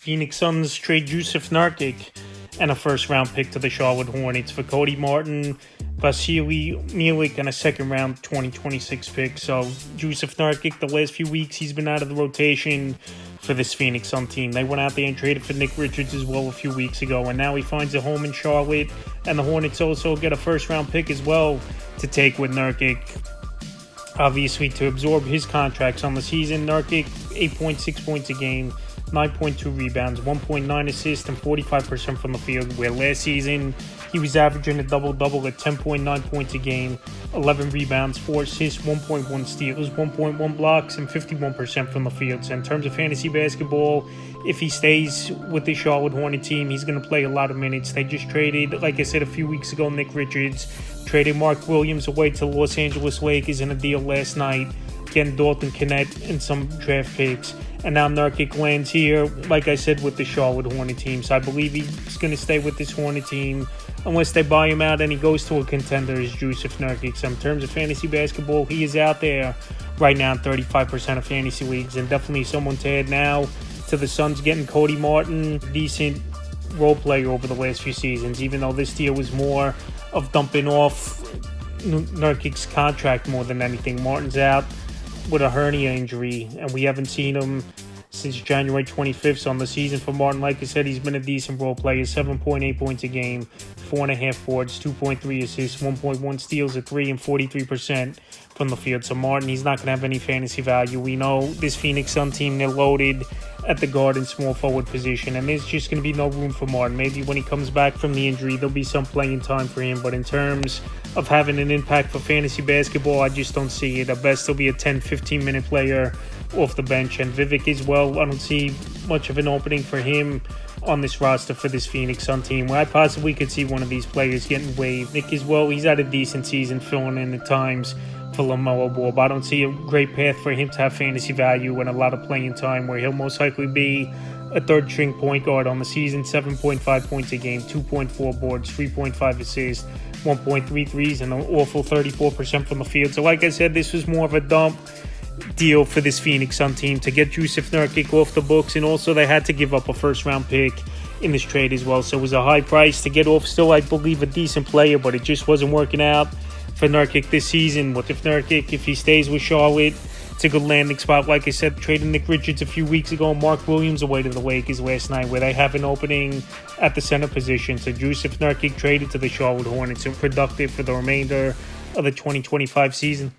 Phoenix Suns trade Jusuf Nurkic and a first-round pick to the Charlotte Hornets for Cody Martin, Vasily Milik, and a second-round 2026 pick. So Jusuf Nurkic, the last few weeks, he's been out of the rotation for this Phoenix Sun team. They went out there and traded for Nick Richards as well a few weeks ago, and now he finds a home in Charlotte, and the Hornets also get a first-round pick as well to take with Nurkic. Obviously, to absorb his contracts on the season, Nurkic, 8.6 points a game, 9.2 rebounds, 1.9 assists, and 45% from the field, where last season he was averaging a double-double at 10.9 points a game, 11 rebounds, 4 assists, 1.1 steals, 1.1 blocks, and 51% from the field. So in terms of fantasy basketball, if he stays with the Charlotte Hornet team, he's going to play a lot of minutes. They just traded, like I said a few weeks ago, Nick Richards, traded Mark Williams away to the Los Angeles Lakers in a deal last night, getting Dalton Kennett and some draft picks. And now Nurkic lands here, like I said, with the Charlotte Hornet team. So I believe he's going to stay with this Hornet team unless they buy him out and he goes to a contender as Jusuf Nurkic. So in terms of fantasy basketball, he is out there right now in 35% of fantasy leagues, and definitely someone to add now to the Suns getting Cody Martin, decent role player over the last few seasons, even though this deal was more of dumping off Nurkic's contract more than anything. Martin's out with a hernia injury, and we haven't seen him since January 25th. So on the season for Martin, like I said, he's been a decent role player, 7.8 points a game, 4.5 boards, 2.3 assists, 1.1 steals, a 3, and 43% from the field. So Martin, he's not going to have any fantasy value. We know this Phoenix Sun team, they're loaded at the guard and small forward position, and there's just going to be no room for Martin. Maybe when he comes back from the injury, there'll be some playing time for him, but in terms of having an impact for fantasy basketball, I just don't see it. At best, he'll be a 10-15 minute player off the bench. And Vivek as well, I don't see much of an opening for him on this roster for this Phoenix Sun team, where I possibly could see one of these players getting waived. Nick as well, he's had a decent season filling in at times for LaMelo Ball, but I don't see a great path for him to have fantasy value and a lot of playing time, where he'll most likely be a third-string point guard on the season, 7.5 points a game, 2.4 boards, 3.5 assists, 1.3 threes, and an awful 34% from the field. So like I said, this was more of a dump deal for this Phoenix Sun team to get Jusuf Nurkic off the books, and also they had to give up a first-round pick in this trade as well. So it was a high price to get off still, I believe, a decent player, but it just wasn't working out for Nurkic this season. What if Nurkic, if he stays with Charlotte, it's a good landing spot. Like I said, trading Nick Richards a few weeks ago, Mark Williams away to the Lakers last night, where they have an opening at the center position. So Jusuf Nurkic traded to the Charlotte Hornets and productive for the remainder of the 2025 season.